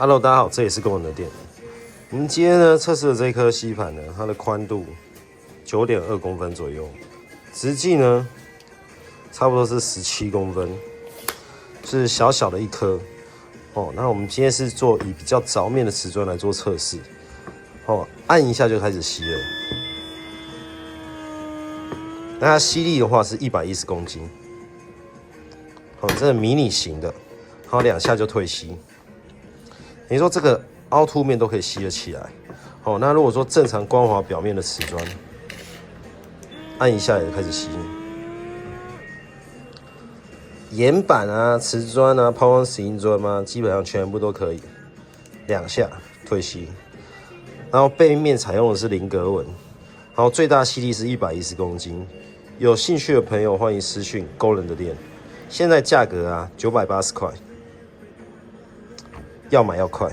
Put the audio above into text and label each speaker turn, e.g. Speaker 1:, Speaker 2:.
Speaker 1: Hello， 大家好，这里是工人的店。我们今天呢测试的这颗吸盘呢，它的宽度9.2公分左右，直径呢差不多是17公分，是小小的一颗。那我们今天是以比较凿面的瓷砖来做测试。按一下就开始吸了。那它吸力的话是110公斤。这是迷你型的，然后2下就退吸。等于说这个凹凸面都可以吸得起来。那如果说正常光滑表面的瓷砖，按一下也开始吸。岩板啊、瓷砖啊、抛光石英砖啊，基本上全部都可以2下退吸。然后背面采用的是菱格纹，然后最大吸力是110公斤。有兴趣的朋友欢迎私讯工人的店。现在价格啊980块，要买要快。